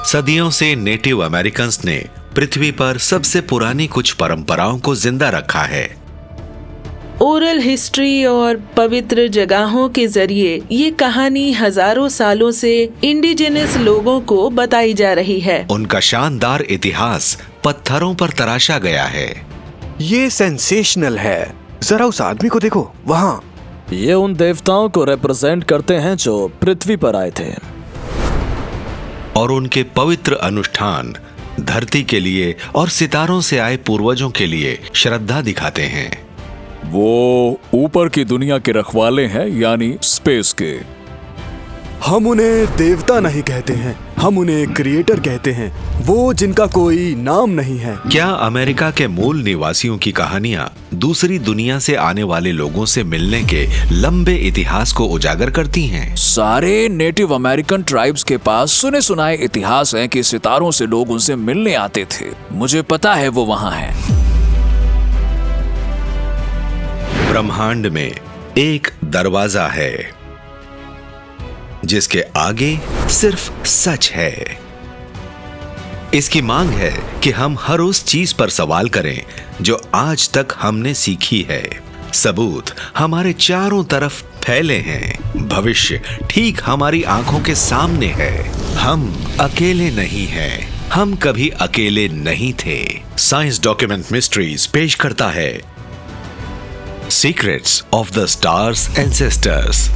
सदियों से native Americans ने पृथ्वी पर सबसे पुरानी कुछ परंपराओं को जिंदा रखा है। ओरल हिस्ट्री और पवित्र जगहों के जरिए ये कहानी हजारों सालों से इंडिजिनस लोगों को बताई जा रही है। उनका शानदार इतिहास पत्थरों पर तराशा गया है। ये सेंसेशनल है। जरा उस आदमी को देखो वहाँ। ये उन देवताओं को रिप्रेजेंट करते हैं जो पृथ्वी पर आए थे। और उनके पवित्र अनुष्ठान धरती के लिए और सितारों से आए पूर्वजों के लिए श्रद्धा दिखाते हैं। वो ऊपर की दुनिया के रखवाले हैं, यानी स्पेस के। हम उन्हें देवता नहीं कहते हैं, हम उन्हें क्रिएटर कहते हैं, वो जिनका कोई नाम नहीं है। क्या अमेरिका के मूल निवासियों की कहानियां दूसरी दुनिया से आने वाले लोगों से मिलने के लंबे इतिहास को उजागर करती हैं? सारे नेटिव अमेरिकन ट्राइब्स के पास सुने सुनाए इतिहास हैं कि सितारों से लोग उनसे मिलने आते थे। मुझे पता है वो वहां है। ब्रह्मांड में एक दरवाजा है जिसके आगे सिर्फ सच है। इसकी मांग है कि हम हर उस चीज पर सवाल करें जो आज तक हमने सीखी है। सबूत हमारे चारों तरफ फैले हैं। भविष्य ठीक हमारी आंखों के सामने है। हम अकेले नहीं हैं। हम कभी अकेले नहीं थे। साइंस डॉक्यूमेंट मिस्ट्रीज पेश करता है secrets of the stars ancestors.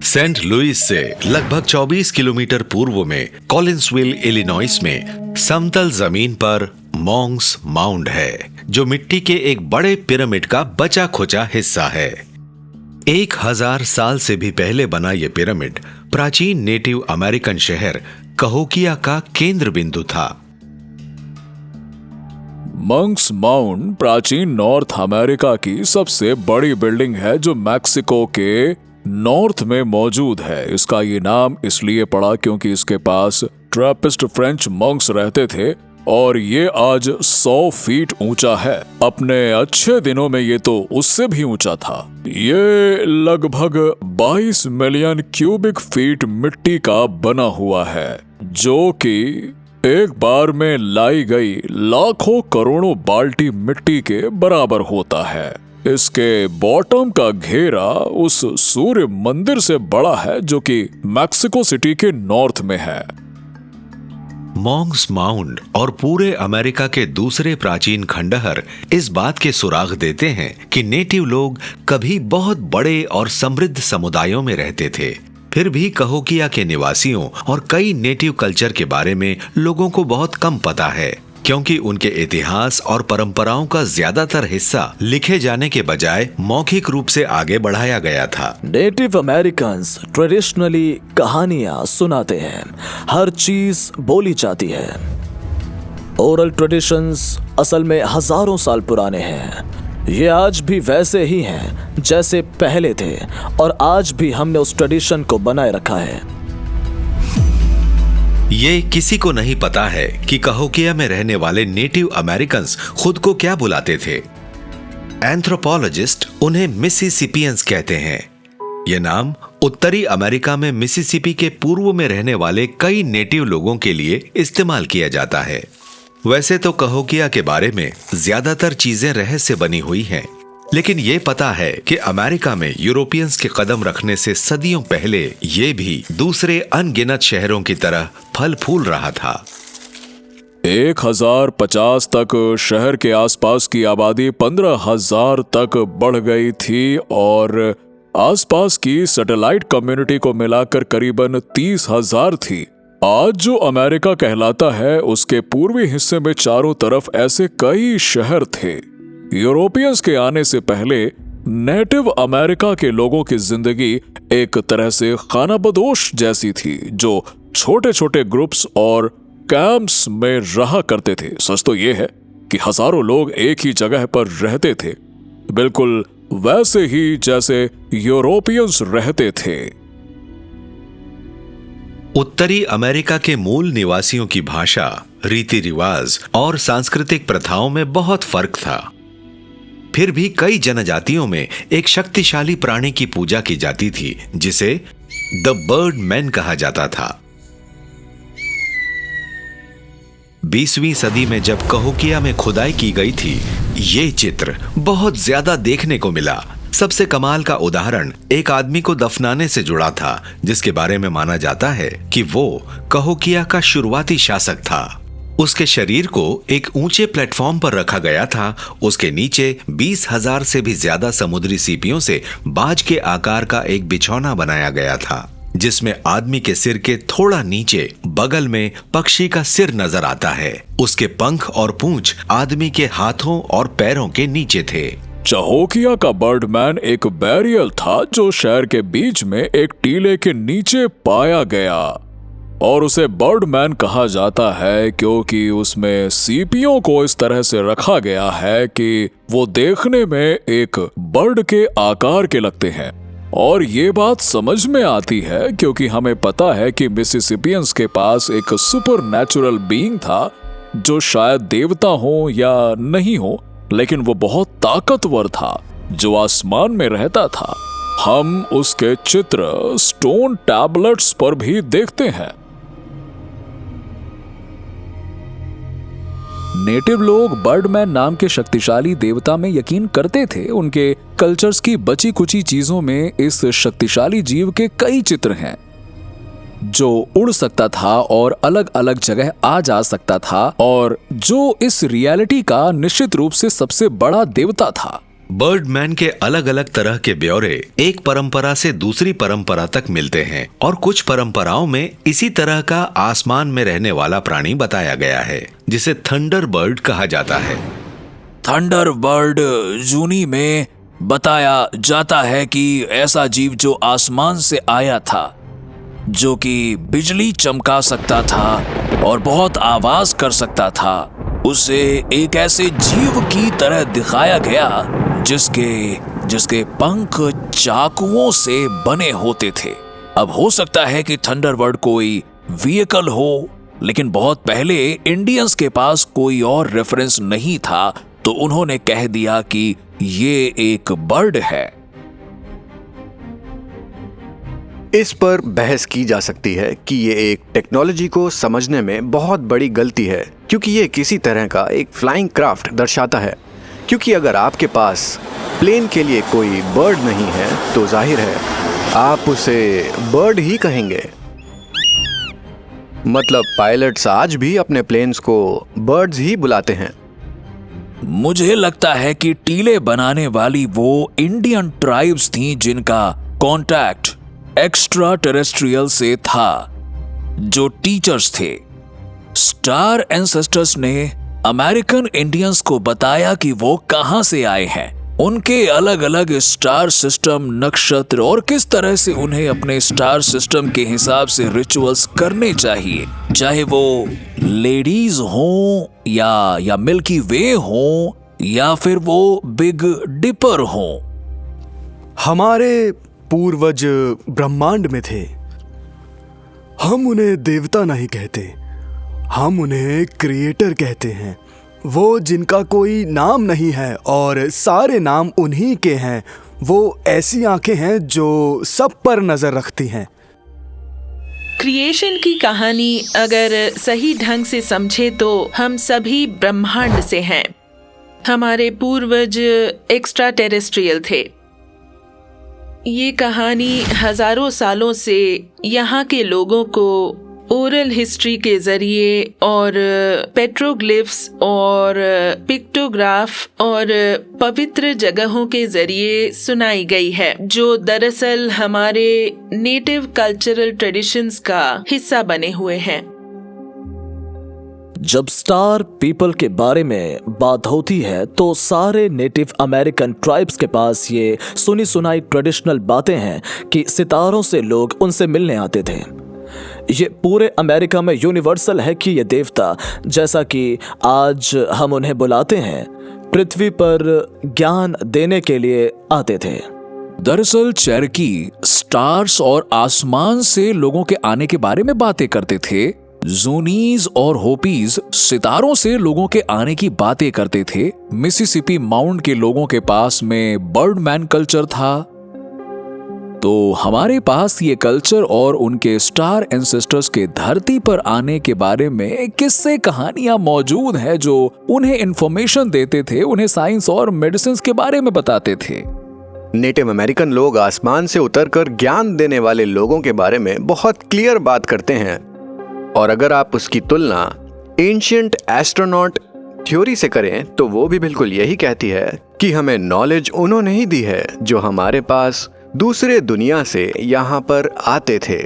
Saint Louis से लगभग 24 किलोमीटर पूर्व में कॉलिंसविल, इलिनॉइस में समतल जमीन पर मॉन्ग्स माउंड है, जो मिट्टी के एक बड़े पिरामिड का बचा खुचा हिस्सा है। 1000 साल से भी पहले बना यह पिरामिड प्राचीन नेटिव अमेरिकन शहर कहोकिया का केंद्र बिंदु था। मंक्स माउंट प्राचीन नॉर्थ अमेरिका की सबसे बड़ी बिल्डिंग है जो मैक्सिको के नॉर्थ में मौजूद है। इसका ये नाम इसलिए पड़ा क्योंकि इसके पास ट्रैपिस्ट फ्रेंच मंक्स रहते थे और ये आज 100 फीट ऊंचा है। अपने अच्छे दिनों में ये तो उससे भी ऊंचा था। ये लगभग 22 मिलियन क्यूबिक फीट मिट्टी का बना हुआ है, जो कि एक बार में लाई गई लाखों करोड़ों बाल्टी मिट्टी के बराबर होता है। इसके बॉटम का घेरा उस सूर्य मंदिर से बड़ा है जो कि मैक्सिको सिटी के नॉर्थ में है। मॉन्ग्स माउंड और पूरे अमेरिका के दूसरे प्राचीन खंडहर इस बात के सुराग देते हैं कि नेटिव लोग कभी बहुत बड़े और समृद्ध समुदायों में रहते थे। फिर भी कहोकिया के निवासियों और कई नेटिव कल्चर के बारे में लोगों को बहुत कम पता है, क्योंकि उनके इतिहास और परंपराओं का ज्यादातर हिस्सा लिखे जाने के बजाय मौखिक रूप से आगे बढ़ाया गया था। नेटिव अमेरिकन्स ट्रेडिशनली कहानियां सुनाते हैं, हर चीज बोली जाती है। ओरल ट्रेडिशंस असल में हजारों साल पुराने हैं। ये आज भी वैसे ही हैं जैसे पहले थे और आज भी हमने उस ट्रेडिशन को बनाए रखा है। ये किसी को नहीं पता है कि कहोकिया में रहने वाले नेटिव अमेरिकन्स खुद को क्या बुलाते थे। एंथ्रोपोलॉजिस्ट उन्हें मिसिसिपियंस कहते हैं। यह नाम उत्तरी अमेरिका में मिसिसिपी के पूर्व में रहने वाले कई नेटिव लोगों के लिए इस्तेमाल किया जाता है। वैसे तो कहोकिया के बारे में ज्यादातर चीजें रहस्य बनी हुई हैं, लेकिन ये पता है कि अमेरिका में यूरोपियंस के कदम रखने से सदियों पहले ये भी दूसरे अनगिनत शहरों की तरह फल फूल रहा था। 1050 तक शहर के आसपास की आबादी 15,000 तक बढ़ गई थी और आसपास की सैटेलाइट कम्युनिटी को मिलाकर करीबन 30,000 थी। आज जो अमेरिका कहलाता है उसके पूर्वी हिस्से में चारों तरफ ऐसे कई शहर थे। यूरोपियंस के आने से पहले नेटिव अमेरिका के लोगों की जिंदगी एक तरह से खानाबदोश जैसी थी, जो छोटे छोटे ग्रुप्स और कैंप्स में रहा करते थे। सच तो यह है कि हजारों लोग एक ही जगह पर रहते थे, बिल्कुल वैसे ही जैसे यूरोपियंस रहते थे। उत्तरी अमेरिका के मूल निवासियों की भाषा, रीति रिवाज और सांस्कृतिक प्रथाओं में बहुत फर्क था। फिर भी कई जनजातियों में एक शक्तिशाली प्राणी की पूजा की जाती थी जिसे द बर्ड मैन कहा जाता था। 20वीं सदी में जब कहोकिया में खुदाई की गई थी, ये चित्र बहुत ज्यादा देखने को मिला। सबसे कमाल का उदाहरण एक आदमी को दफनाने से जुड़ा था, जिसके बारे में माना जाता है कि वो कहोकिया का शुरुआती शासक था। उसके शरीर को एक ऊंचे प्लेटफॉर्म पर रखा गया था। उसके नीचे 20,000 से भी ज्यादा समुद्री सीपियों से बाज के आकार का एक बिछौना बनाया गया था, जिसमें आदमी के सिर के थोड़ा नीचे बगल में पक्षी का सिर नजर आता है। उसके पंख और पूंछ आदमी के हाथों और पैरों के नीचे थे। चहोकिया का बर्डमैन एक बैरियल था जो शहर के बीच में एक टीले के नीचे पाया गया, और उसे बर्डमैन कहा जाता है क्योंकि उसमें सीपियों को इस तरह से रखा गया है कि वो देखने में एक बर्ड के आकार के लगते हैं। और ये बात समझ में आती है क्योंकि हमें पता है कि मिसिसिपियंस के पास एक सुपर नेचुरल बीइंग था जो शायद देवता हो या नहीं हो, लेकिन वो बहुत ताकतवर था जो आसमान में रहता था। हम उसके चित्र स्टोन टैबलेट्स पर भी देखते हैं। नेटिव लोग बर्डमैन नाम के शक्तिशाली देवता में यकीन करते थे। उनके कल्चर्स की बची कुची चीजों में इस शक्तिशाली जीव के कई चित्र हैं जो उड़ सकता था और अलग अलग जगह आ जा सकता था, और जो इस रियलिटी का निश्चित रूप से सबसे बड़ा देवता था। बर्डमैन के अलग अलग तरह के ब्यौरे एक परंपरा से दूसरी परंपरा तक मिलते हैं, और कुछ परंपराओं में इसी तरह का आसमान में रहने वाला प्राणी बताया गया है, जिसे थंडर बर्ड कहा जाता है। थंडर बर्ड जूनी में बताया जाता है कि ऐसा जीव जो आसमान से आया था, जो कि बिजली चमका सकता था और बहुत आवाज कर सकता था, उसे एक ऐसे जीव की तरह दिखाया गया जिसके पंख चाकुओं से बने होते थे। अब हो सकता है कि थंडरबर्ड कोई व्हीकल हो, लेकिन बहुत पहले इंडियंस के पास कोई और रेफरेंस नहीं था, तो उन्होंने कह दिया कि ये एक बर्ड है। इस पर बहस की जा सकती है कि ये एक टेक्नोलॉजी को समझने में बहुत बड़ी गलती है, क्योंकि ये किसी तरह का एक फ्लाइंग क्राफ्ट दर्शाता है। क्योंकि अगर आपके पास प्लेन के लिए कोई बर्ड नहीं है तो जाहिर है आप उसे बर्ड ही कहेंगे। मतलब पायलट्स आज भी अपने प्लेन्स को बर्ड्स ही बुलाते हैं। मुझे लगता है कि टीले बनाने वाली वो इंडियन ट्राइब्स थीं जिनका कांटेक्ट एक्स्ट्रा टेरेस्ट्रियल से था, जो टीचर्स थे। स्टार एंसेस्टर्स ने अमेरिकन इंडियंस को बताया कि वो कहां से आए हैं, उनके अलग अलग स्टार सिस्टम, नक्षत्र, और किस तरह से उन्हें अपने स्टार सिस्टम के हिसाब से रिचुअल्स करने चाहिए, चाहे वो लेडीज हों या मिल्की वे हों या फिर वो बिग डिपर हों। हमारे पूर्वज ब्रह्मांड में थे। हम उन्हें देवता नहीं कहते, हम उन्हें क्रिएटर कहते हैं। वो जिनका कोई नाम नहीं है और सारे नाम उन्हीं के हैं। वो ऐसी आंखें हैं जो सब पर नजर रखती हैं। क्रिएशन की कहानी अगर सही ढंग से समझे तो हम सभी ब्रह्मांड से हैं। हमारे पूर्वज एक्स्ट्रा टेरेस्ट्रियल थे। ये कहानी हजारों सालों से यहाँ के लोगों को ओरल हिस्ट्री के जरिए और पेट्रोग्लिफ्स और पिक्टोग्राफ और पवित्र जगहों के जरिए सुनाई गई है, जो दरअसल हमारे नेटिव कल्चरल ट्रेडिशंस का हिस्सा बने हुए हैं। जब स्टार पीपल के बारे में बात होती है तो सारे नेटिव अमेरिकन ट्राइब्स के पास ये सुनी सुनाई ट्रेडिशनल बातें हैं कि सितारों से लोग उनसे मिलने आते थे। ये पूरे अमेरिका में यूनिवर्सल है कि ये देवता, जैसा कि आज हम उन्हें बुलाते हैं, पृथ्वी पर ज्ञान देने के लिए आते थे। दरअसल चेरकी स्टार्स और आसमान से लोगों के आने के बारे में बातें करते थे। जूनीज और होपीज सितारों से लोगों के आने की बातें करते थे। मिसिसिपी माउंट के लोगों के पास में बर्डमैन कल्चर था। तो हमारे पास ये कल्चर और उनके स्टार एंसेस्टर्स के धरती पर आने के बारे में किस्से कहानियां मौजूद हैं जो उन्हें इंफॉर्मेशन देते थे, उन्हें साइंस और मेडिसिन के बारे में बताते थे। नेटिव अमेरिकन लोग आसमान से उतरकर ज्ञान देने वाले लोगों के बारे में बहुत क्लियर बात करते हैं, और अगर आप उसकी तुलना एंशिएंट एस्ट्रोनॉट थ्योरी से करें तो वो भी बिल्कुल यही कहती है कि हमें नॉलेज उन्होंने ही दी है जो हमारे पास दूसरे दुनिया से यहाँ पर आते थे।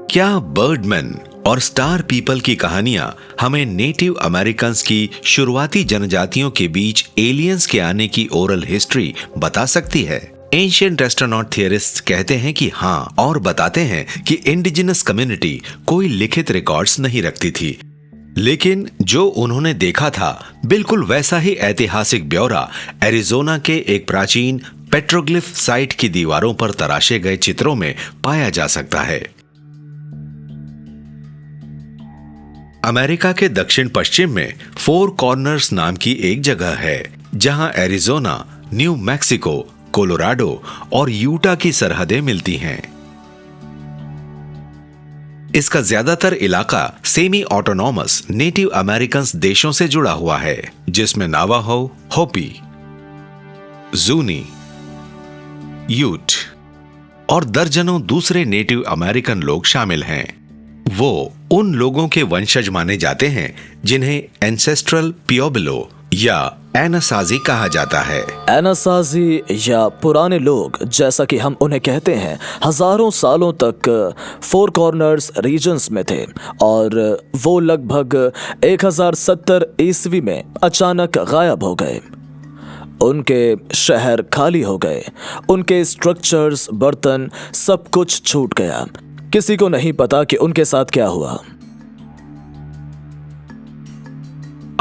क्या बर्डमैन और स्टार पीपल की कहानियां हमें नेटिव अमेरिकन्स की शुरुआती जनजातियों के बीच एलियंस के आने की ओरल हिस्ट्री बता सकती है? एंशिएंट एस्ट्रोनॉट थियरिस्ट कहते हैं कि हाँ, और बताते हैं कि इंडिजिनस कम्युनिटी कोई लिखित रिकॉर्ड्स नहीं रखती थी, लेकिन जो उन्होंने देखा था बिल्कुल वैसा ही ऐतिहासिक ब्यौरा एरिजोना के एक प्राचीन पेट्रोग्लिफ साइट की दीवारों पर तराशे गए चित्रों में पाया जा सकता है। अमेरिका के दक्षिण पश्चिम में फोर कॉर्नर्स नाम की एक जगह है जहां एरिजोना, न्यू मैक्सिको, कोलोराडो और यूटा की सरहदें मिलती हैं। इसका ज्यादातर इलाका सेमी ऑटोनॉमस नेटिव अमेरिकन्स देशों से जुड़ा हुआ है, जिसमें नावाहो, होपी, जूनी, यूट और दर्जनों दूसरे नेटिव अमेरिकन लोग शामिल हैं। वो उन लोगों के वंशज माने जाते हैं जिन्हें एंसेस्ट्रल पियोबलो या एनासाजी कहा जाता है। एनासाजी या पुराने लोग, जैसा कि हम उन्हें कहते हैं, हजारों सालों तक फोर कॉर्नर्स रीजन्स में थे और वो लगभग 1070 ईस्वी में अचानक गायब हो गए। उनके शहर खाली हो गए, उनके स्ट्रक्चर्स, बर्तन, सब कुछ छूट गया। किसी को नहीं पता कि उनके साथ क्या हुआ।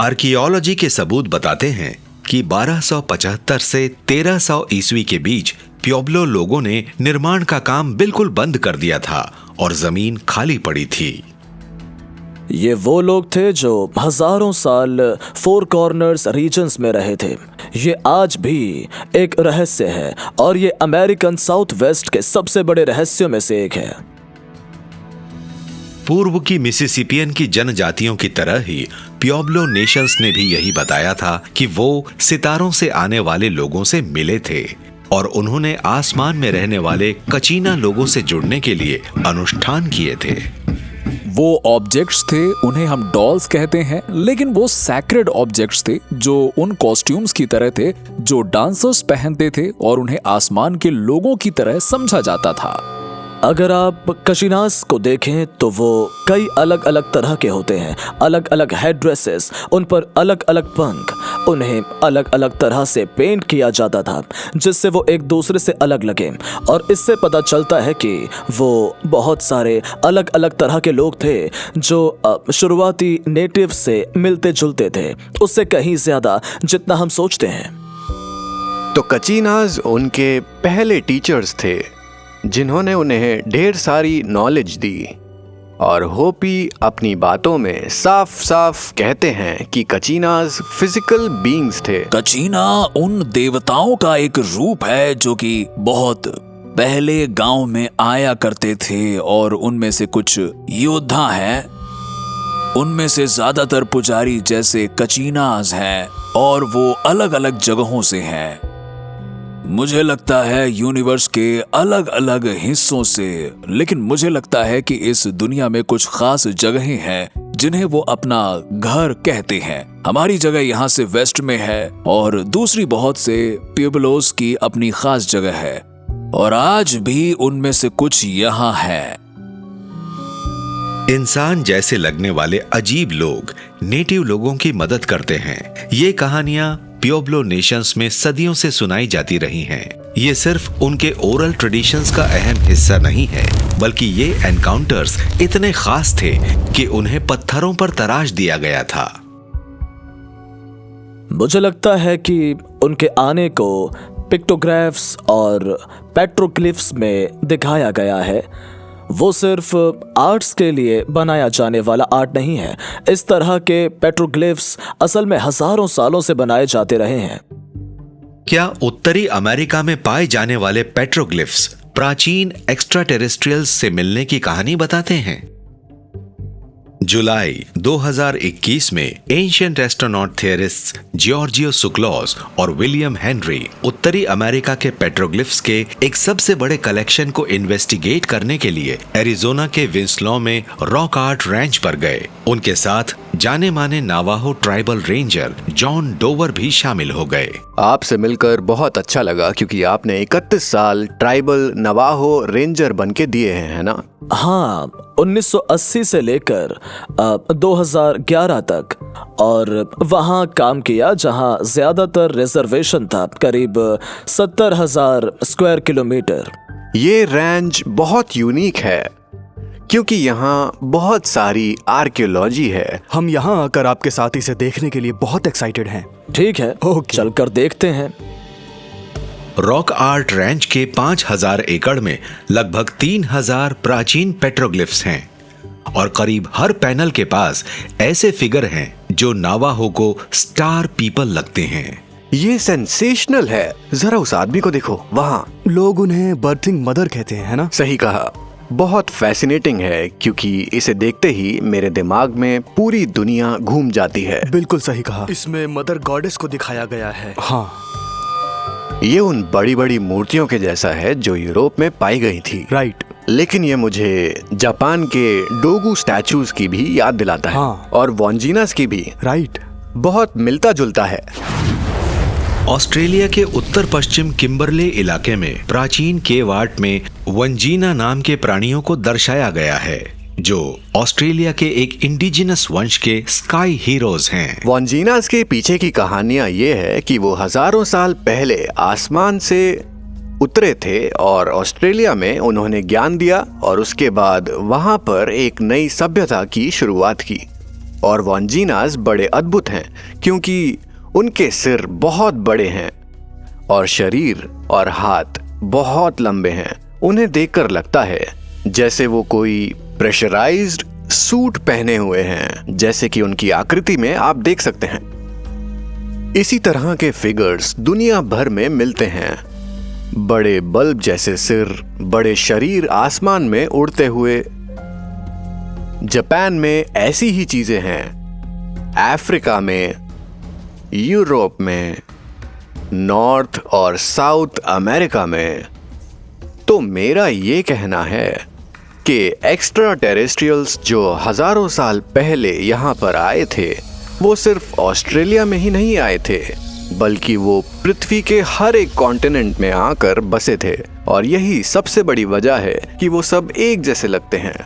आर्कियोलॉजी के सबूत बताते हैं कि 1275 से 1300 ईस्वी के बीच प्योब्लो लोगों ने निर्माण का काम बिल्कुल बंद कर दिया था और जमीन खाली पड़ी थी। ये वो लोग थे जो हजारों साल फोर कॉर्नर्स रीजन्स में रहे थे। ये आज भी एक रहस्य है और ये अमेरिकन साउथ वेस्ट के सबसे बड़े रहस्यों में से एक है। पूर्व की मिसिसिपियन की जनजातियों की तरह ही प्योब्लो नेशंस ने भी यही बताया था कि वो सितारों से आने वाले लोगों से मिले थे और उन्होंने आसमान में रहने वाले कचीना लोगों से जुड़ने के लिए अनुष्ठान किए थे। वो ऑब्जेक्ट्स थे, उन्हें हम डॉल्स कहते हैं, लेकिन वो सैक्रेड ऑब्जेक्ट्स थे जो उन कॉस्ट्यूम्स की तरह थे जो डांसर्स पहनते थे और उन्हें आसमान के लोगों की तरह समझा जाता था। अगर आप कशीनास को देखें तो वो कई अलग अलग तरह के होते हैं, अलग अलग हेड ड्रेसेस, उन पर अलग अलग पंख, उन्हें अलग अलग तरह से पेंट किया जाता था जिससे वो एक दूसरे से अलग लगे, और इससे पता चलता है कि वो बहुत सारे अलग अलग तरह के लोग थे जो शुरुआती नेटिव से मिलते जुलते थे, उससे कहीं ज्यादा जितना हम सोचते हैं। तो कचीनाज उनके पहले टीचर्स थे जिन्होंने उन्हें ढेर सारी नॉलेज दी, और होपी अपनी बातों में साफ साफ कहते हैं कि कचीनाज फिजिकल बीइंग्स थे। कचीना उन देवताओं का एक रूप है जो कि बहुत पहले गांव में आया करते थे, और उनमें से कुछ योद्धा हैं, उनमें से ज्यादातर पुजारी जैसे कचीनाज हैं और वो अलग अलग जगहों से हैं। मुझे लगता है यूनिवर्स के अलग अलग हिस्सों से, लेकिन मुझे लगता है कि इस दुनिया में कुछ खास जगहें हैं जिन्हें वो अपना घर कहते हैं। हमारी जगह यहाँ से वेस्ट में है और दूसरी बहुत से प्यूबलोस की अपनी खास जगह है, और आज भी उनमें से कुछ यहाँ है। इंसान जैसे लगने वाले अजीब लोग नेटिव लोगों की मदद करते हैं। ये कहानियां प्योब्लो नेशंस में सदियों से सुनाई जाती रही हैं। ये सिर्फ उनके ओरल ट्रेडिशंस का अहम हिस्सा नहीं है, बल्कि ये एनकाउंटर्स इतने खास थे कि उन्हें पत्थरों पर तराश दिया गया था। मुझे लगता है कि उनके आने को पिक्टोग्राफ्स और पेट्रोग्लिफ्स में दिखाया गया है। वो सिर्फ आर्ट्स के लिए बनाया जाने वाला आर्ट नहीं है। इस तरह के पेट्रोग्लिफ्स असल में हजारों सालों से बनाए जाते रहे हैं। क्या उत्तरी अमेरिका में पाए जाने वाले पेट्रोग्लिफ्स प्राचीन एक्स्ट्रा टेरेस्ट्रियल्स से मिलने की कहानी बताते हैं? जुलाई 2021 में एंशिएंट एस्ट्रोनॉट थियरिस्ट्स जॉर्जियो सुक्लॉस और विलियम हेनरी उत्तरी अमेरिका के पेट्रोग्लिफ्स के एक सबसे बड़े कलेक्शन को इन्वेस्टिगेट करने के लिए एरिजोना के विंसलॉ में रॉक आर्ट रैंच पर गए। उनके साथ जाने माने नावाहो ट्राइबल रेंजर जॉन डोवर भी शामिल हो गए। आपसे मिलकर बहुत अच्छा लगा क्योंकि आपने 31 साल ट्राइबल नवाहो रेंजर बनके दिए हैं, है ना? हाँ, 1980 से लेकर 2011 तक, और वहाँ काम किया जहाँ ज्यादातर रिजर्वेशन था, करीब 70,000 स्क्वायर किलोमीटर। ये रेंज बहुत यूनिक है क्योंकि यहाँ बहुत सारी आर्कियोलॉजी है। हम यहाँ आकर आपके साथ इसे देखने के लिए बहुत एक्साइटेड हैं। ठीक है, ओके। चलकर देखते हैं। रॉक आर्ट रैंच के 5,000 एकड़ में लगभग 3,000 प्राचीन पेट्रोग्लिफ्स हैं और करीब हर पैनल के पास ऐसे फिगर हैं जो नावाहो को स्टार पीपल लगते हैं। ये सेंसेशनल है। जरा उस आदमी को देखो वहाँ। लोग उन्हें बर्थिंग मदर कहते हैं, है ना? सही कहा। बहुत फैसिनेटिंग है क्योंकि इसे देखते ही मेरे दिमाग में पूरी दुनिया घूम जाती है। बिल्कुल सही कहा। इसमें मदर गॉडेस को दिखाया गया है। हाँ, ये उन बड़ी बड़ी मूर्तियों के जैसा है जो यूरोप में पाई गई थी। राइट। लेकिन ये मुझे जापान के डोगू स्टैचूज की भी याद दिलाता है। हाँ। और वॉन्जिनास की भी। राइट। बहुत मिलता जुलता है। ऑस्ट्रेलिया के उत्तर पश्चिम किम्बरले इलाके में प्राचीन केव आर्ट में वंजीना नाम के प्राणियों को दर्शाया गया है जो ऑस्ट्रेलिया के एक इंडिजिनस वंश के स्काई हीरोज हैं। वॉन्जिनास के पीछे की कहानियां ये है कि वो हजारों साल पहले आसमान से उतरे थे और ऑस्ट्रेलिया में उन्होंने ज्ञान दिया और उसके बाद वहां पर एक नई सभ्यता की शुरुआत की। और वॉन्जिनास बड़े अद्भुत हैं क्योंकि उनके सिर बहुत बड़े हैं और शरीर और हाथ बहुत लंबे हैं। उन्हें देखकर लगता है जैसे वो कोई प्रेशराइज्ड सूट पहने हुए हैं, जैसे कि उनकी आकृति में आप देख सकते हैं। इसी तरह के फिगर्स दुनिया भर में मिलते हैं। बड़े बल्ब जैसे सिर, बड़े शरीर आसमान में उड़ते हुए। जापान में ऐसी ही चीजें हैं, अफ्रीका में, यूरोप में, नॉर्थ और साउथ अमेरिका में। तो मेरा ये कहना है कि एक्स्ट्रा टेरेस्ट्रियल्स जो हजारों साल पहले यहाँ पर आए थे वो सिर्फ ऑस्ट्रेलिया में ही नहीं आए थे, बल्कि वो पृथ्वी के हर एक कॉन्टिनेंट में आकर बसे थे। और यही सबसे बड़ी वजह है कि वो सब एक जैसे लगते हैं।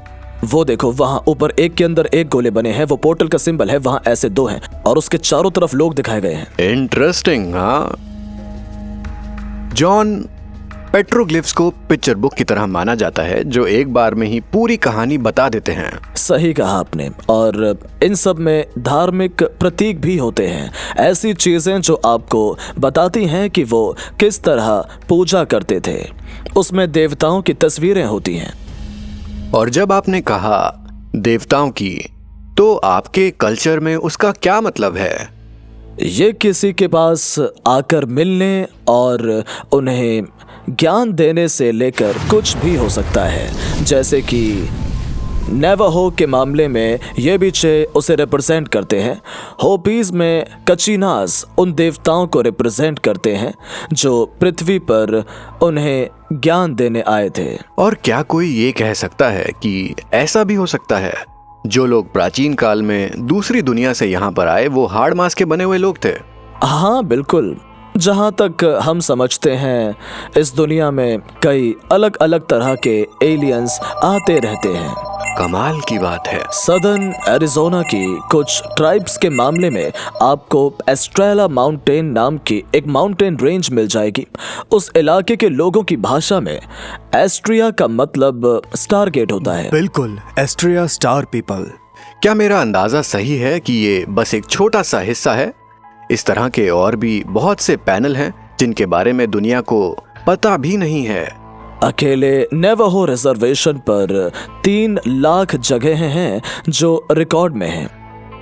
वो देखो, वहाँ ऊपर एक के अंदर एक गोले बने हैं, वो पोर्टल का सिंबल है। वहाँ ऐसे दो हैं और उसके चारों तरफ लोग दिखाए गए हैं। इंटरेस्टिंग। हाँ जॉन, पेट्रोग्लिफ्स को पिक्चर बुक की तरह माना जाता है जो एक बार में ही पूरी कहानी बता देते हैं। सही कहा आपने। और इन सब में धार्मिक प्रतीक भी होते हैं, ऐसी चीजें जो आपको बताती हैं कि वो किस तरह पूजा करते थे। उसमें देवताओं की तस्वीरें होती हैं। और जब आपने कहा देवताओं की, तो आपके कल्चर में उसका क्या मतलब है? ये किसी के पास आकर मिलने और उन्हें ज्ञान देने से लेकर कुछ भी हो सकता है। जैसे कि नेवाहो के मामले में ये बीचे उसे रिप्रेजेंट करते हैं। होपीज में कचीनास उन देवताओं को रिप्रेजेंट करते हैं जो पृथ्वी पर उन्हें ज्ञान देने आए थे। और क्या कोई ये कह सकता है कि ऐसा भी हो सकता है जो लोग प्राचीन काल में दूसरी दुनिया से यहाँ पर आए वो हाड़ मांस के बने हुए लोग थे? हाँ बिल्कुल। जहाँ तक हम समझते हैं इस दुनिया में कई अलग अलग तरह के एलियंस आते रहते हैं। कमाल की बात है। सदर्न एरिजोना की कुछ ट्राइब्स के मामले में आपको एस्ट्रेला माउंटेन नाम की एक माउंटेन रेंज मिल जाएगी। उस इलाके के लोगों की भाषा में एस्ट्रिया का मतलब स्टार गेट होता है। बिल्कुल, एस्ट्रिया स्टार पीपल। क्या मेरा अंदाजा सही है कि ये बस एक छोटा सा हिस्सा है? इस तरह के और भी बहुत से पैनल हैं जिनके बारे में दुनिया को पता भी नहीं है। अकेले नेवाहो रिजर्वेशन पर 3 लाख जगहें हैं जो रिकॉर्ड में हैं।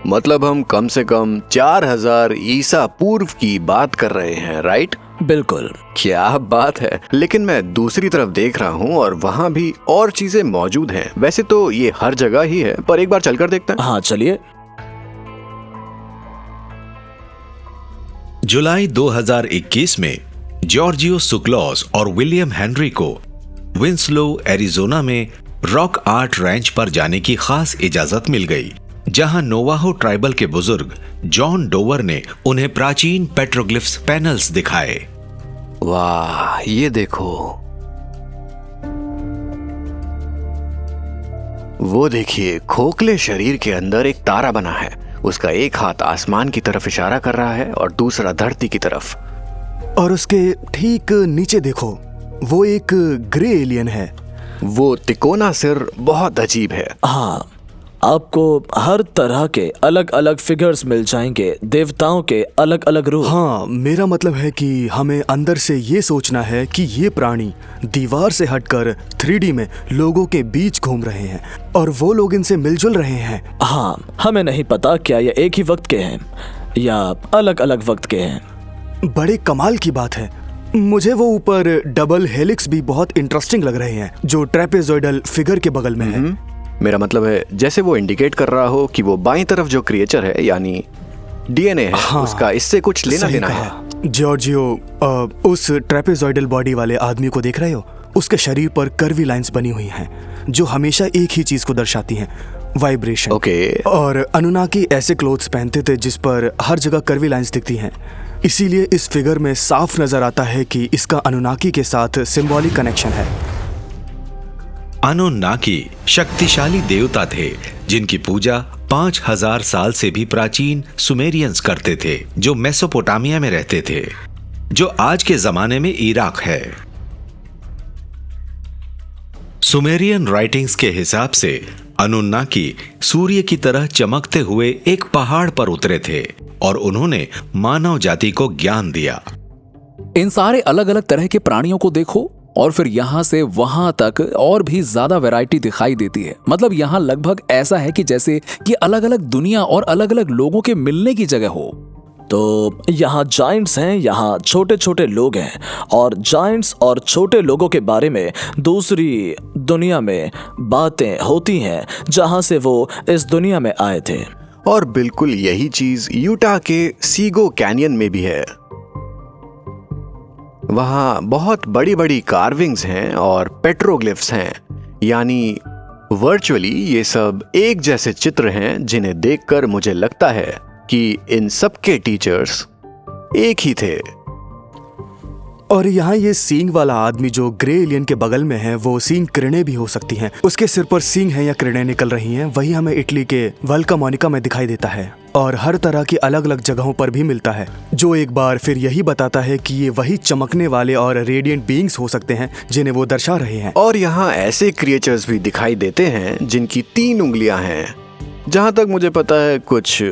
मतलब हम कम से कम 4000 ईसा पूर्व की बात कर रहे हैं, राइट? बिल्कुल। क्या बात है। लेकिन मैं दूसरी तरफ देख रहा हूँ और वहाँ भी और चीजें मौजूद हैं। वैसे तो ये हर जगह ही है, पर एक बार चलकर देखते हैं। हाँ चलिए। जुलाई 2021 में जॉर्जियो सुक्लॉस और विलियम हेनरी को विंसलो एरिजोना में रॉक आर्ट रैंच पर जाने की खास इजाजत मिल गई, जहां नोवाहो ट्राइबल के बुजुर्ग जॉन डोवर ने उन्हें प्राचीन पेट्रोग्लिफ्स पैनल्स दिखाए। वाह, ये देखो, वो देखिए, खोखले शरीर के अंदर एक तारा बना है। उसका एक हाथ आसमान की तरफ इशारा कर रहा है और दूसरा धरती की तरफ। और उसके ठीक नीचे देखो, वो एक ग्रे एलियन है। वो तिकोना सिर बहुत अजीब है। हाँ, आपको हर तरह के अलग अलग फिगर्स मिल जाएंगे, देवताओं के अलग अलग रूप। हाँ, मेरा मतलब है कि हमें अंदर से ये सोचना है कि ये प्राणी दीवार से हटकर 3D में लोगों के बीच घूम रहे हैं और वो लोग इनसे मिलजुल रहे हैं। हाँ, हमें नहीं पता क्या ये एक ही वक्त के हैं या अलग अलग वक्त के हैं। बड़े कमाल की बात है। मुझे वो ऊपर डबल हेलिक्स भी बहुत इंटरेस्टिंग लग रहे हैं, जो ट्रेपेजोइडल फिगर के बगल में है। मेरा मतलब है जैसे वो इंडिकेट कर रहा हो कि वो बाईं तरफ जो क्रिएचर है, यानी डीएनए है, हाँ, उसका इससे कुछ लेना सही देना कहा। है। जॉर्जियो, उस ट्रेपेजोइडल बॉडी वाले आदमी को देख रहे हो? उसके शरीर पर कर्वी लाइंस बनी हुई हैं, जो हमेशा एक ही चीज को दर्शाती हैं, वाइब्रेशन। ओके। और अनुनाकी ऐसे क्लोथ्स पहनते थे जिस पर हर जगह कर्वी लाइंस दिखती हैं। इसीलिए इस फिगर में साफ नजर आता है कि इसका अनुनाकी के साथ सिंबॉलिक कनेक्शन है। अनुन्नाकी शक्तिशाली देवता थे जिनकी पूजा 5000 साल से भी प्राचीन सुमेरियंस करते थे, जो मेसोपोटामिया में रहते थे, जो आज के जमाने में इराक है। सुमेरियन राइटिंग्स के हिसाब से अनुन्नाकी सूर्य की तरह चमकते हुए एक पहाड़ पर उतरे थे और उन्होंने मानव जाति को ज्ञान दिया। इन सारे अलग अलग तरह के प्राणियों को देखो और फिर यहां से वहां तक और भी ज्यादा वैरायटी दिखाई देती है। मतलब यहां लगभग ऐसा है कि जैसे कि अलग अलग दुनिया और अलग अलग लोगों के मिलने की जगह हो। तो यहाँ जाइंट्स हैं, यहाँ छोटे छोटे लोग हैं, और जाइंट्स और छोटे लोगों के बारे में दूसरी दुनिया में बातें होती हैं जहाँ से वो इस दुनिया में आए थे। और बिल्कुल यही चीज यूटा के सीगो कैनियन में भी है। वहाँ बहुत बड़ी बड़ी कार्विंग्स हैं और पेट्रोग्लिफ्स हैं, यानी वर्चुअली ये सब एक जैसे चित्र हैं जिन्हें देखकर मुझे लगता है कि इन सब के टीचर्स एक ही थे। और यहाँ ये सींग वाला आदमी जो ग्रे एलियन के बगल में है, वो सींग किरणें भी हो सकती हैं। उसके सिर पर सींग है या किरणें निकल रही हैं। वही हमें इटली के वल्का मोनिका में दिखाई देता है और हर तरह की अलग अलग जगहों पर भी मिलता है, जो एक बार फिर यही बताता है कि ये वही चमकने वाले और रेडिएंट बीइंग्स हो सकते हैं जिन्हें वो दर्शा रहे हैं। और यहाँ ऐसे क्रिएचर्स भी दिखाई देते हैं जिनकी 3 उंगलियां हैं। जहां तक मुझे पता है, कुछ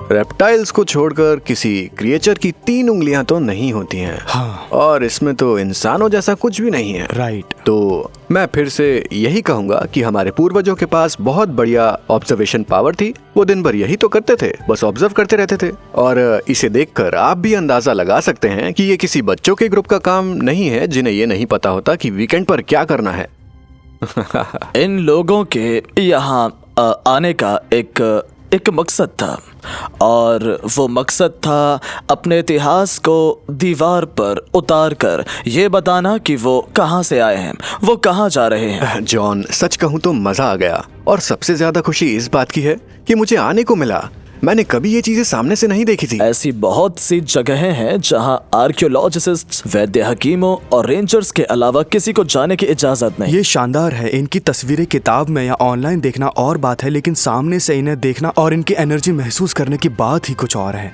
रेप्टाइल्स को छोड़कर किसी क्रिएचर की 3 उंगलियां तो नहीं होती हैं। हाँ। और इसमें तो इंसानों जैसा कुछ भी नहीं है। राइट। तो मैं फिर से यही कहूंगा कि हमारे पूर्वजों के पास बहुत बढ़िया ऑब्जर्वेशन पावर थी। वो दिन भर यही तो करते थे, बस ऑब्जर्व करते रहते थे। और इसे देखकर आप भी अंदाजा लगा सकते हैं कि ये किसी बच्चों के ग्रुप का काम नहीं है जिन्हें ये नहीं पता होता कि वीकेंड पर क्या करना है। इन लोगों के यहाँ आने का एक मकसद था, और वो मकसद था अपने इतिहास को दीवार पर उतार कर ये बताना कि वो कहाँ से आए हैं, वो कहाँ जा रहे हैं। जॉन, सच कहूँ तो मजा आ गया, और सबसे ज्यादा खुशी इस बात की है कि मुझे आने को मिला। मैंने कभी ये चीजें सामने से नहीं देखी थी। ऐसी बहुत सी जगहें हैं जहां आर्कियोलॉजिस्ट्स, वैद्य हकीमों और रेंजर्स के अलावा किसी को जाने की इजाजत नहीं। ये शानदार है। इनकी तस्वीरें किताब में या ऑनलाइन देखना और बात है, लेकिन सामने से इन्हें देखना और इनकी एनर्जी महसूस करने की बात ही कुछ और है।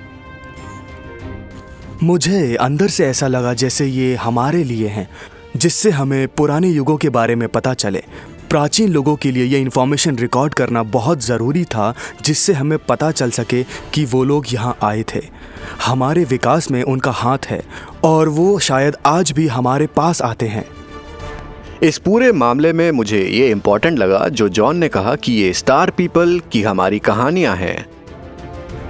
मुझे अंदर से ऐसा लगा जैसे ये हमारे लिए हैं, जिससे हमें पुराने युगों के बारे में पता चले। प्राचीन लोगों के लिए ये इन्फॉर्मेशन रिकॉर्ड करना बहुत ज़रूरी था, जिससे हमें पता चल सके कि वो लोग यहाँ आए थे। हमारे विकास में उनका हाथ है और वो शायद आज भी हमारे पास आते हैं। इस पूरे मामले में मुझे ये इम्पोर्टेंट लगा जो जॉन ने कहा कि ये स्टार पीपल की हमारी कहानियाँ हैं।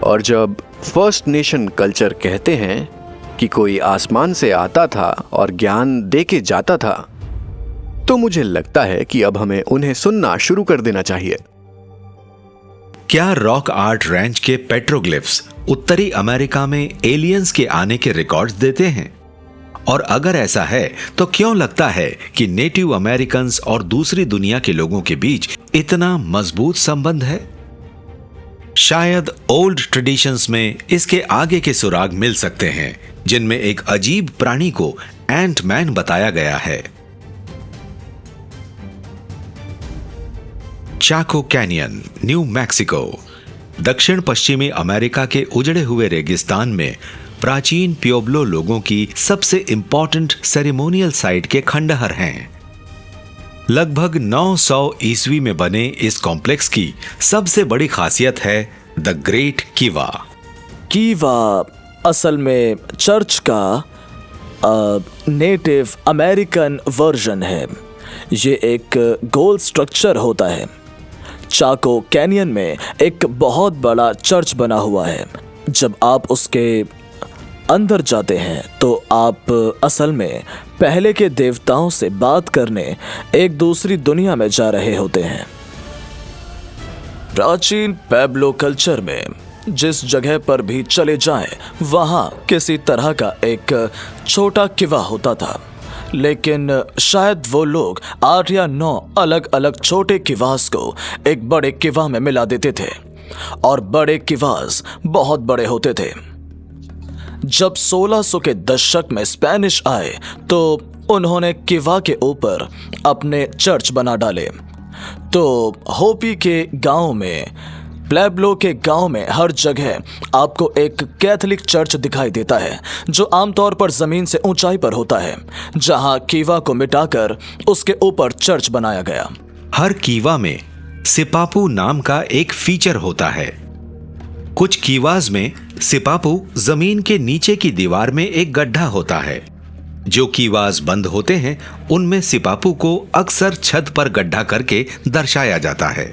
और जब फर्स्ट नेशन कल्चर कहते हैं कि कोई आसमान से आता था और ज्ञान दे के जाता था, तो मुझे लगता है कि अब हमें उन्हें सुनना शुरू कर देना चाहिए। क्या रॉक आर्ट रैंच के पेट्रोग्लिफ्स उत्तरी अमेरिका में एलियंस के आने के रिकॉर्ड्स देते हैं? और अगर ऐसा है तो क्यों लगता है कि नेटिव अमेरिकन्स और दूसरी दुनिया के लोगों के बीच इतना मजबूत संबंध है? शायद ओल्ड ट्रेडिशंस में इसके आगे के सुराग मिल सकते हैं, जिनमें एक अजीब प्राणी को एंट मैन बताया गया है। चाको कैनियन, न्यू मैक्सिको, दक्षिण पश्चिमी अमेरिका के उजड़े हुए रेगिस्तान में प्राचीन प्योब्लो लोगों की सबसे इंपॉर्टेंट सेरेमोनियल साइट के खंडहर हैं। लगभग 900 ईस्वी में बने इस कॉम्प्लेक्स की सबसे बड़ी खासियत है द ग्रेट कीवा। कीवा असल में चर्च का नेटिव अमेरिकन वर्जन है। ये एक गोल स्ट्रक्चर होता है। चाको कैनियन में एक बहुत बड़ा चर्च बना हुआ है। जब आप उसके अंदर जाते हैं तो आप असल में पहले के देवताओं से बात करने एक दूसरी दुनिया में जा रहे होते हैं। प्राचीन पैब्लो कल्चर में जिस जगह पर भी चले जाएं, वहां किसी तरह का एक छोटा किवा होता था, लेकिन शायद वो लोग 8 या 9 अलग अलग छोटे किवास को एक बड़े किवा में मिला देते थे, और बड़े किवास बहुत बड़े होते थे। जब 1600 के दशक में स्पेनिश आए तो उन्होंने किवा के ऊपर अपने चर्च बना डाले। तो होपी के गांव में, प्लेब्लो के गांव में हर जगह आपको एक कैथोलिक चर्च दिखाई देता है, जो आमतौर पर जमीन से ऊंचाई पर होता है, जहां कीवा को मिटाकर उसके ऊपर चर्च बनाया गया। हर कीवा में सिपापू नाम का एक फीचर होता है। कुछ कीवाज में सिपापू जमीन के नीचे की दीवार में एक गड्ढा होता है। जो कीवाज बंद होते हैं उनमें सिपापू को अक्सर छत पर गड्ढा करके दर्शाया जाता है।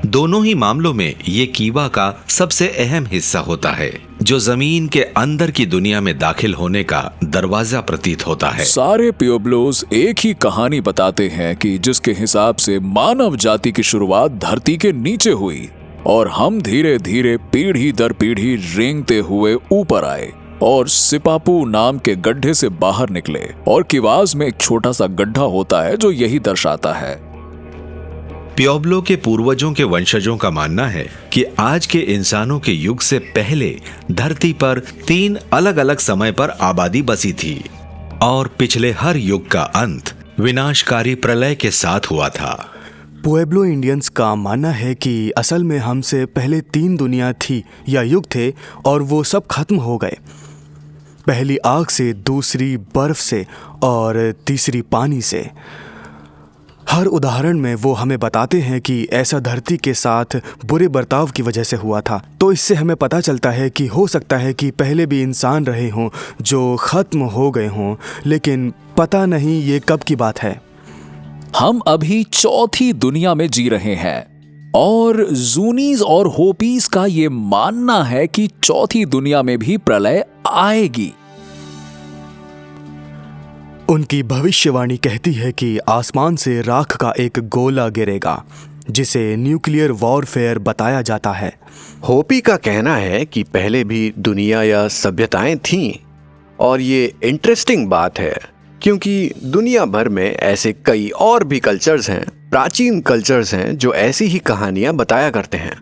दोनों ही मामलों में ये कीवा का सबसे अहम हिस्सा होता है, जो जमीन के अंदर की दुनिया में दाखिल होने का दरवाजा प्रतीत होता है। सारे प्योब्लोस एक ही कहानी बताते हैं कि जिसके हिसाब से मानव जाति की शुरुआत धरती के नीचे हुई और हम धीरे धीरे पीढ़ी दर पीढ़ी रेंगते हुए ऊपर आए और सिपापू नाम के गड्ढे से बाहर निकले। और किवाज में एक छोटा सा गड्ढा होता है जो यही दर्शाता है। प्योब्लो के पूर्वजों के वंशजों का मानना है कि आज के इंसानों के युग से पहले धरती पर 3 अलग अलग समय पर आबादी बसी थी और पिछले हर युग का अंत विनाशकारी प्रलय के साथ हुआ था। पुएब्लो इंडियंस का मानना है कि असल में हमसे पहले 3 दुनिया थी या युग थे और वो सब खत्म हो गए। पहली आग से, दूसरी बर्फ से और तीसरी पानी से। हर उदाहरण में वो हमें बताते हैं कि ऐसा धरती के साथ बुरे बर्ताव की वजह से हुआ था। तो इससे हमें पता चलता है कि हो सकता है कि पहले भी इंसान रहे हों जो खत्म हो गए हों, लेकिन पता नहीं ये कब की बात है। हम अभी चौथी दुनिया में जी रहे हैं और जूनीज और होपीज का ये मानना है कि चौथी दुनिया में भी प्रलय आएगी। उनकी भविष्यवाणी कहती है कि आसमान से राख का एक गोला गिरेगा, जिसे न्यूक्लियर वॉरफेयर बताया जाता है। होपी का कहना है कि पहले भी दुनिया या सभ्यताएं थीं, और ये इंटरेस्टिंग बात है क्योंकि दुनिया भर में ऐसे कई और भी कल्चर्स हैं, प्राचीन कल्चर्स हैं, जो ऐसी ही कहानियां बताया करते हैं।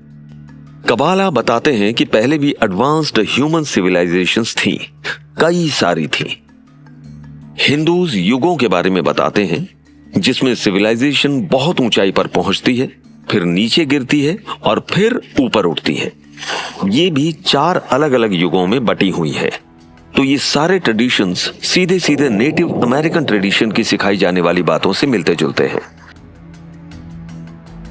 कबाला बताते हैं कि पहले भी एडवांस्ड ह्यूमन सिविलाइजेशंस थी, कई सारी थी। हिंदूज युगों के बारे में बताते हैं जिसमें सिविलाइजेशन बहुत ऊंचाई पर पहुंचती है, फिर नीचे गिरती है और फिर ऊपर उठती है। ये भी 4 अलग अलग युगों में बटी हुई है। तो ये सारे ट्रेडिशंस सीधे सीधे नेटिव अमेरिकन ट्रेडिशन की सिखाई जाने वाली बातों से मिलते जुलते हैं।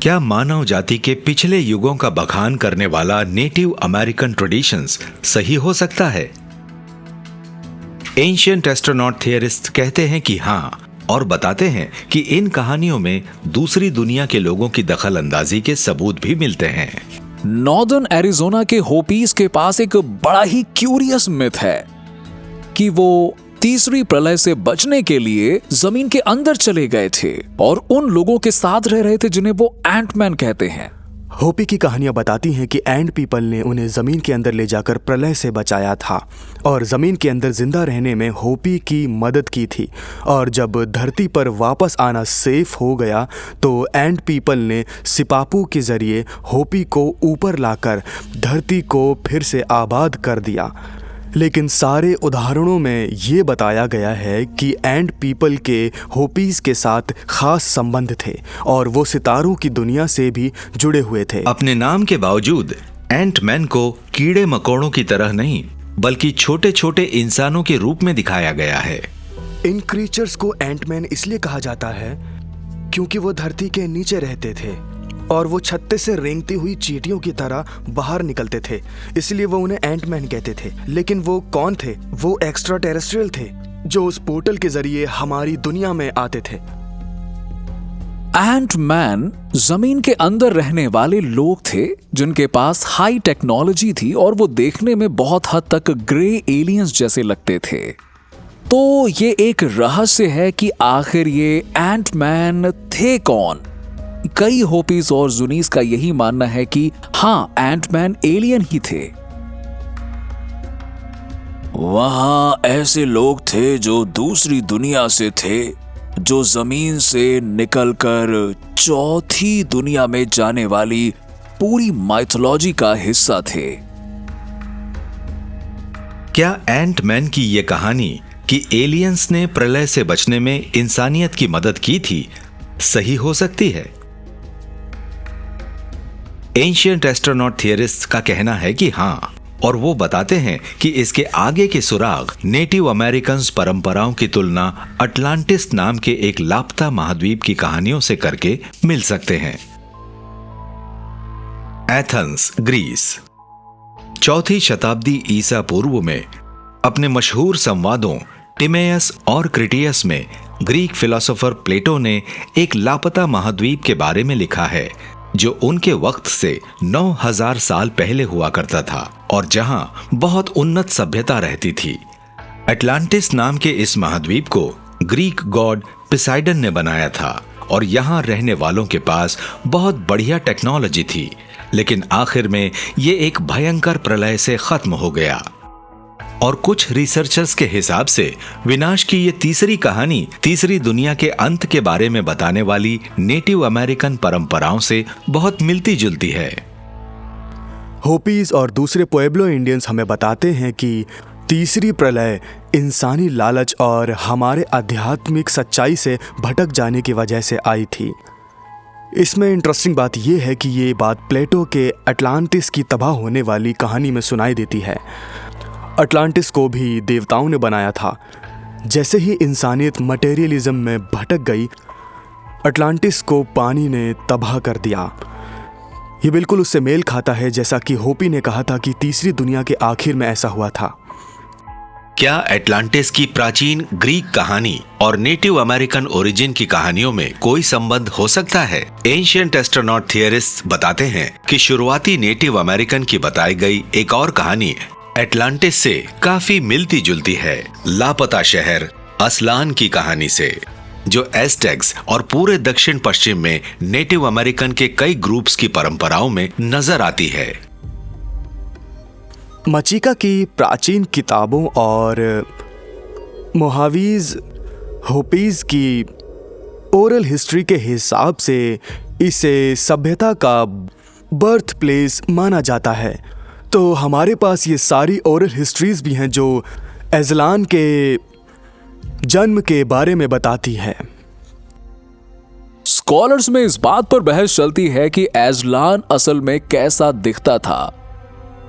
क्या मानव जाति के पिछले युगों का बखान करने वाला नेटिव अमेरिकन ट्रेडिशंस सही हो सकता है? एंशिएंट एस्ट्रोनॉट थियरिस्ट कहते हैं कि हाँ, और बताते हैं कि इन कहानियों में दूसरी दुनिया के लोगों की दखल अंदाजी के सबूत भी मिलते हैं। नॉर्दर्न एरिजोना के होपीज के पास एक बड़ा ही क्यूरियस मिथ है। कि वो तीसरी प्रलय से बचने के लिए जमीन के अंदर चले गए थे और उन लोगों के साथ रह रहे थे जिन्हें वो एंटमैन कहते हैं। होपी की कहानियां बताती हैं कि एंट पीपल ने उन्हें जमीन के अंदर ले जाकर प्रलय से बचाया था और जमीन के अंदर जिंदा रहने में होपी की मदद की थी। और जब धरती पर वापस आना सेफ हो गया तो एंट पीपल ने सिपापू के जरिए होपी को ऊपर लाकर धरती को फिर से आबाद कर दिया। लेकिन सारे उदाहरणों में ये बताया गया है कि एंट पीपल के होपीज के साथ खास संबंध थे और वो सितारों की दुनिया से भी जुड़े हुए थे। अपने नाम के बावजूद एंटमैन को कीड़े मकोड़ों की तरह नहीं बल्कि छोटे छोटे इंसानों के रूप में दिखाया गया है। इन क्रीचर्स को एंटमैन इसलिए कहा जाता है क्योंकि वो धरती के नीचे रहते थे और वो छत्ते से रेंगती हुई चींटियों की तरह बाहर निकलते थे, इसलिए वो उन्हें एंटमैन कहते थे। लेकिन वो कौन थे? वो एक्स्ट्रा टेरेस्ट्रियल थे जो उस पोर्टल के जरिए हमारी दुनिया में आते थे। एंटमैन जमीन के अंदर रहने वाले लोग थे जिनके पास हाई टेक्नोलॉजी थी और वो देखने में बहुत हद तक ग्रे एलियंस जैसे लगते थे। तो ये एक रहस्य है कि आखिर ये एंटमैन थे कौन। कई होपीज और जुनीस का यही मानना है कि हाँ, एंटमैन एलियन ही थे। वहां ऐसे लोग थे जो दूसरी दुनिया से थे, जो जमीन से निकलकर चौथी दुनिया में जाने वाली पूरी माइथोलॉजी का हिस्सा थे। क्या एंटमैन की ये कहानी कि एलियंस ने प्रलय से बचने में इंसानियत की मदद की थी सही हो सकती है? एंशिएंट एस्ट्रोनॉट थियरिस्ट का कहना है कि हाँ, और वो बताते हैं कि इसके आगे के सुराग नेटिव अमेरिकन परंपराओं की तुलना अटलांटिस नाम के एक लापता महाद्वीप की कहानियों से करके मिल सकते हैं। Athens, Greece. 4वीं शताब्दी ईसा पूर्व में अपने मशहूर संवादों टिमेयस और क्रिटियस में ग्रीक फिलोसोफर प्लेटो ने एक लापता महाद्वीप के बारे में लिखा है जो उनके वक्त से 9000 साल पहले हुआ करता था और जहां बहुत उन्नत सभ्यता रहती थी। अटलांटिस नाम के इस महाद्वीप को ग्रीक गॉड पोसाइडन ने बनाया था और यहां रहने वालों के पास बहुत बढ़िया टेक्नोलॉजी थी, लेकिन आखिर में ये एक भयंकर प्रलय से खत्म हो गया। और कुछ रिसर्चर्स के हिसाब से विनाश की ये तीसरी कहानी तीसरी दुनिया के अंत के बारे में बताने वाली नेटिव अमेरिकन परंपराओं से बहुत मिलती जुलती है। होपीज और दूसरे पुएब्लो इंडियंस हमें बताते हैं कि तीसरी प्रलय इंसानी लालच और हमारे आध्यात्मिक सच्चाई से भटक जाने की वजह से आई थी। इसमें इंटरेस्टिंग बात यह है कि ये बात प्लेटो के अटलांटिस की तबाह होने वाली कहानी में सुनाई देती है। अटलांटिस को भी देवताओं ने बनाया था। जैसे ही इंसानियत मटेरियलिज्म में भटक गई, अटलांटिस को पानी ने तबाह कर दिया। ये बिल्कुल उससे मेल खाता है जैसा कि होपी ने कहा था कि तीसरी दुनिया के आखिर में ऐसा हुआ था। क्या अटलांटिस की प्राचीन ग्रीक कहानी और नेटिव अमेरिकन ओरिजिन की कहानियों में कोई संबंध हो सकता है? एंशिएंट एस्ट्रोनॉट थियरिस्ट बताते हैं कि शुरुआती नेटिव अमेरिकन की बताई गई एक और कहानी अटलांटिस से काफी मिलती जुलती है, लापता शहर असलान की कहानी से, जो एज़टेक्स और पूरे दक्षिण पश्चिम में नेटिव अमेरिकन के कई ग्रुप्स की परंपराओं में नजर आती है। मचीका की प्राचीन किताबों और मोहावीज होपीज की ओरल हिस्ट्री के हिसाब से इसे सभ्यता का बर्थ प्लेस माना जाता है। तो हमारे पास ये सारी ओरल हिस्ट्रीज भी हैं जो एज़लान के जन्म के बारे में बताती है। स्कॉलर्स में इस बात पर बहस चलती है कि एज़लान असल में कैसा दिखता था,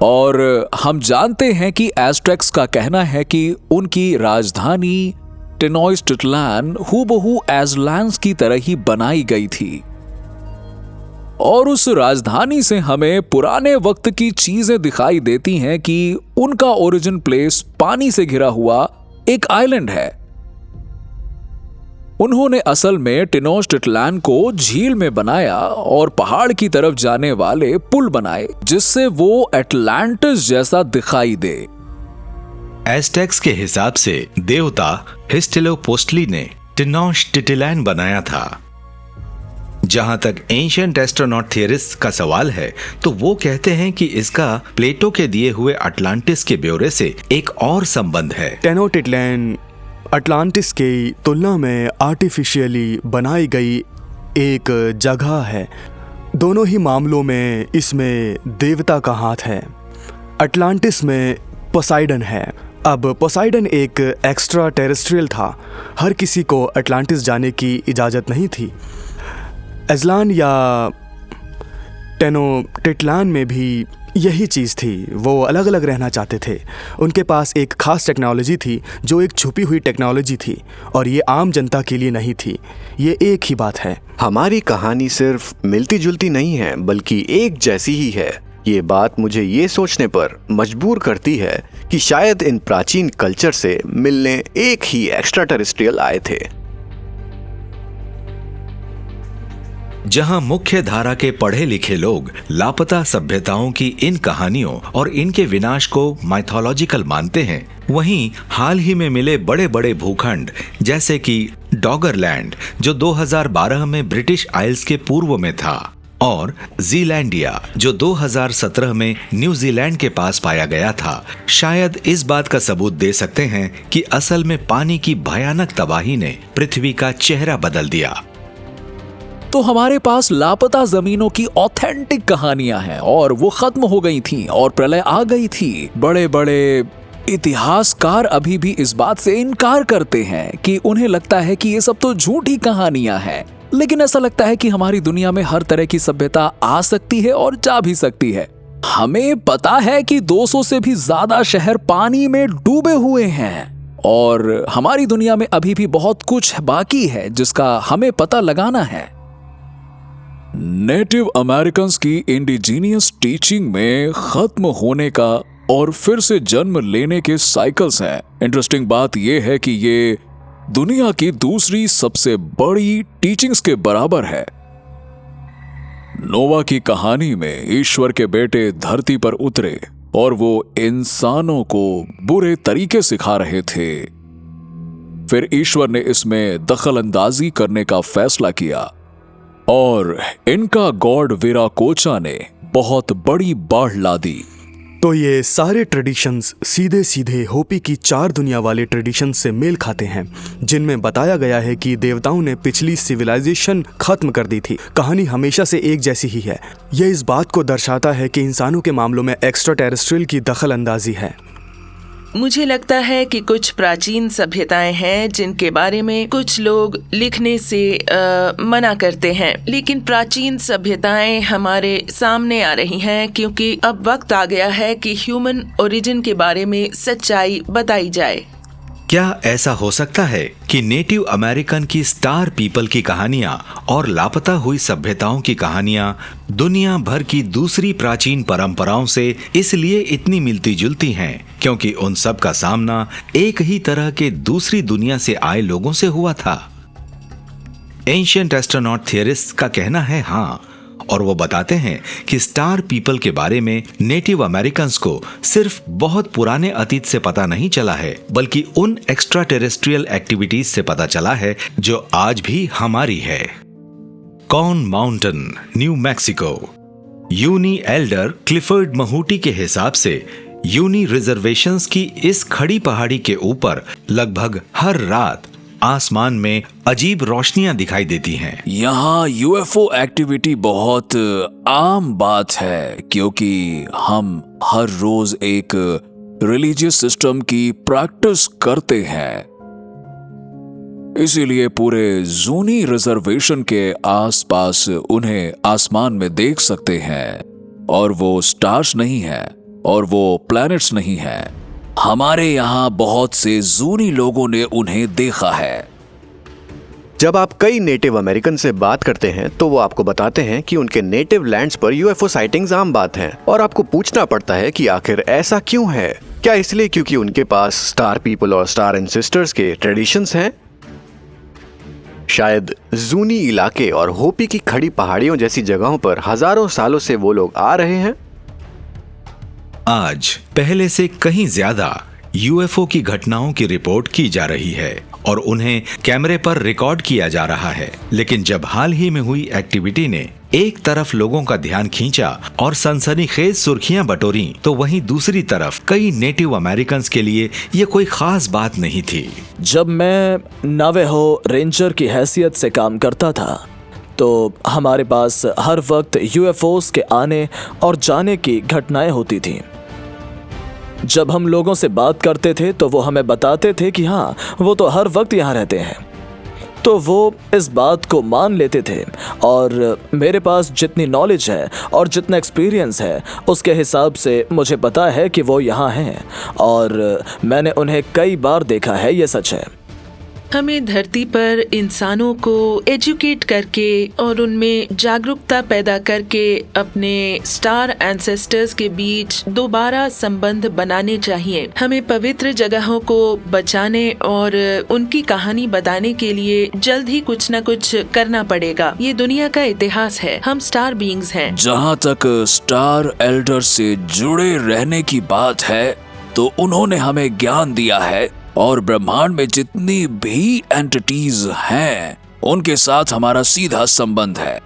और हम जानते हैं कि एज़टेक्स का कहना है कि उनकी राजधानी टेनोच्टिटलान हूबहू एज़लान की तरह ही बनाई गई थी, और उस राजधानी से हमें पुराने वक्त की चीजें दिखाई देती हैं कि उनका ओरिजिन प्लेस पानी से घिरा हुआ एक आइलैंड है। उन्होंने असल में टेनोच्टिटलान को झील में बनाया और पहाड़ की तरफ जाने वाले पुल बनाए जिससे वो अटलांटिस जैसा दिखाई दे। एस्टेक्स के हिसाब से देवता हिस्टिलोपोस्टली ने टेनोच्टिट्लान बनाया था। जहां तक एंशिएंट एस्ट्रोनॉट थियरिस्ट का सवाल है तो वो कहते हैं कि इसका प्लेटो के दिए हुए अटलांटिस के ब्यौरे से एक और संबंध है। टेनोच्टिट्लान अटलांटिस की तुलना में आर्टिफिशियली बनाई गई एक जगह है। दोनों ही मामलों में इसमें देवता का हाथ है। अटलांटिस में पोसाइडन है। अब पोसाइडन एक एक्स्ट्रा टेरेस्ट्रियल था। हर किसी को अटलांटिस जाने की इजाज़त नहीं थी। अज़लान या टेनोच्टिट्लान में भी यही चीज़ थी। वो अलग अलग रहना चाहते थे। उनके पास एक खास टेक्नोलॉजी थी जो एक छुपी हुई टेक्नोलॉजी थी और ये आम जनता के लिए नहीं थी। ये एक ही बात है। हमारी कहानी सिर्फ मिलती जुलती नहीं है बल्कि एक जैसी ही है। ये बात मुझे ये सोचने पर मजबूर करती है कि शायद इन प्राचीन कल्चर से मिलने एक ही एक्स्ट्रा टेरेस्ट्रियल आए थे। जहां मुख्य धारा के पढ़े लिखे लोग लापता सभ्यताओं की इन कहानियों और इनके विनाश को माइथोलॉजिकल मानते हैं, वहीं हाल ही में मिले बड़े बड़े भूखंड जैसे कि डॉगरलैंड जो 2012 में ब्रिटिश आइल्स के पूर्व में था और जीलैंडिया जो 2017 में न्यूजीलैंड के पास पाया गया था, शायद इस बात का सबूत दे सकते हैं कि असल में पानी की भयानक तबाही ने पृथ्वी का चेहरा बदल दिया। तो हमारे पास लापता जमीनों की ऑथेंटिक कहानियां हैं और वो खत्म हो गई थी और प्रलय आ गई थी। बड़े बड़े इतिहासकार अभी भी इस बात से इनकार करते हैं कि उन्हें लगता है कि ये सब तो झूठी कहानियां हैं, लेकिन ऐसा लगता है कि हमारी दुनिया में हर तरह की सभ्यता आ सकती है और जा भी सकती है। हमें पता है कि 200 से भी ज्यादा शहर पानी में डूबे हुए हैं और हमारी दुनिया में अभी भी बहुत कुछ बाकी है जिसका हमें पता लगाना है। नेटिव अमेरिकन्स की इंडिजीनियस टीचिंग में खत्म होने का और फिर से जन्म लेने के साइकिल्स हैं। इंटरेस्टिंग बात यह है कि ये दुनिया की दूसरी सबसे बड़ी टीचिंग्स के बराबर है। नोवा की कहानी में ईश्वर के बेटे धरती पर उतरे और वो इंसानों को बुरे तरीके सिखा रहे थे। फिर ईश्वर ने इसमें दखल अंदाजी करने का फैसला किया और इनका गॉड विराकोचा ने बहुत बड़ी बाढ़ ला दी। तो ये सारे ट्रेडिशंस सीधे सीधे होपी की 4 दुनिया वाले ट्रेडिशंस से मेल खाते हैं, जिनमें बताया गया है कि देवताओं ने पिछली सिविलाइजेशन खत्म कर दी थी। कहानी हमेशा से एक जैसी ही है। यह इस बात को दर्शाता है कि इंसानों के मामलों में एक्स्ट्रा टेरेस्ट्रियल की दखल अंदाजी है। मुझे लगता है कि कुछ प्राचीन सभ्यताएं हैं जिनके बारे में कुछ लोग लिखने से मना करते हैं, लेकिन प्राचीन सभ्यताएं हमारे सामने आ रही हैं क्योंकि अब वक्त आ गया है कि ह्यूमन ओरिजिन के बारे में सच्चाई बताई जाए। क्या ऐसा हो सकता है कि नेटिव अमेरिकन की स्टार पीपल की कहानियां और लापता हुई सभ्यताओं की कहानियां दुनिया भर की दूसरी प्राचीन परंपराओं से इसलिए इतनी मिलती जुलती हैं क्योंकि उन सब का सामना एक ही तरह के दूसरी दुनिया से आए लोगों से हुआ था? एंशिएंट एस्ट्रोनॉट थियरिस्ट का कहना है हाँ, और वो बताते हैं कि स्टार पीपल के बारे में नेटिव अमेरिकन्स को सिर्फ बहुत पुराने अतीत से पता नहीं चला है, बल्कि उन एक्स्ट्रा टेरेस्ट्रियल एक्टिविटीज से पता चला है जो आज भी हमारी है। Corn mountain, new Mexico. Zuni elder Clifford Mahooty के हिसाब से यूनी रिजर्वेशंस की इस खड़ी पहाड़ी के ऊपर लगभग हर रात आसमान में अजीब रोशनियां दिखाई देती हैं। यहाँ यूएफओ एक्टिविटी बहुत आम बात है क्योंकि हम हर रोज एक रिलीजियस सिस्टम की प्रैक्टिस करते हैं। इसीलिए पूरे जूनी रिजर्वेशन के आसपास उन्हें आसमान में देख सकते हैं और वो स्टार्स नहीं है और वो प्लैनेट्स नहीं है। हमारे यहाँ बहुत से जूनी लोगों ने उन्हें देखा है। जब आप कई नेटिव अमेरिकन से बात करते हैं तो वो आपको बताते हैं कि उनके नेटिव लैंड्स पर यूएफओ साइटिंग्स आम बात हैं और आपको पूछना पड़ता है कि आखिर ऐसा क्यों है। क्या इसलिए क्योंकि उनके पास स्टार पीपल और स्टार एंसेस्टर्स के ट्रेडिशंस हैं? शायद जूनी इलाके और होपी की खड़ी पहाड़ियों जैसी जगहों पर हजारों सालों से वो लोग आ रहे हैं। आज पहले से कहीं ज्यादा यूएफओ की घटनाओं की रिपोर्ट की जा रही है और उन्हें कैमरे पर रिकॉर्ड किया जा रहा है। लेकिन जब हाल ही में हुई एक्टिविटी ने एक तरफ लोगों का ध्यान खींचा और सनसनीखेज सुर्खियां बटोरी, तो वहीं दूसरी तरफ कई नेटिव अमेरिकन्स के लिए ये कोई खास बात नहीं थी। जब मैं नावेहो रेंजर की हैसियत से काम करता था तो हमारे पास हर वक्त यूएफओस के आने और जाने की घटनाएं होती थीं। जब हम लोगों से बात करते थे तो वो हमें बताते थे कि हाँ, वो तो हर वक्त यहाँ रहते हैं, तो वो इस बात को मान लेते थे। और मेरे पास जितनी नॉलेज है और जितना एक्सपीरियंस है उसके हिसाब से मुझे पता है कि वो यहाँ हैं और मैंने उन्हें कई बार देखा है, ये सच है। हमें धरती पर इंसानों को एजुकेट करके और उनमें जागरूकता पैदा करके अपने स्टार एंसेस्टर्स के बीच दोबारा संबंध बनाने चाहिए। हमें पवित्र जगहों को बचाने और उनकी कहानी बताने के लिए जल्द ही कुछ न कुछ करना पड़ेगा। ये दुनिया का इतिहास है, हम स्टार बीइंग्स हैं। जहाँ तक स्टार एल्डर से जुड़े रहने की बात है तो उन्होंने हमें ज्ञान दिया है और ब्रह्मांड में जितनी भी एंटिटीज हैं उनके साथ हमारा सीधा संबंध है।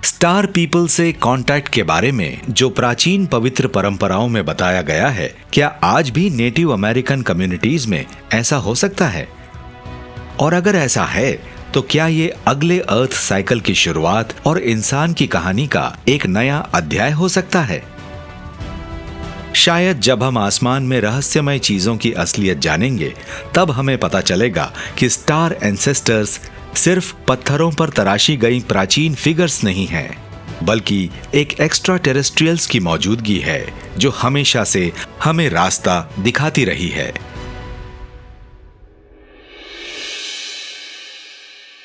स्टार पीपल से कांटेक्ट के बारे में जो प्राचीन पवित्र परंपराओं में बताया गया है, क्या आज भी नेटिव अमेरिकन कम्युनिटीज में ऐसा हो सकता है? और अगर ऐसा है तो क्या ये अगले अर्थ साइकिल की शुरुआत और इंसान की कहानी का एक नया अध्याय हो सकता है? शायद जब हम आसमान में रहस्यमय चीजों की असलियत जानेंगे तब हमें पता चलेगा कि स्टार एंसेस्टर्स सिर्फ पत्थरों पर तराशी गई प्राचीन फिगर्स नहीं हैं, बल्कि एक एक्स्ट्रा टेरेस्ट्रियल्स की मौजूदगी है जो हमेशा से हमें रास्ता दिखाती रही है।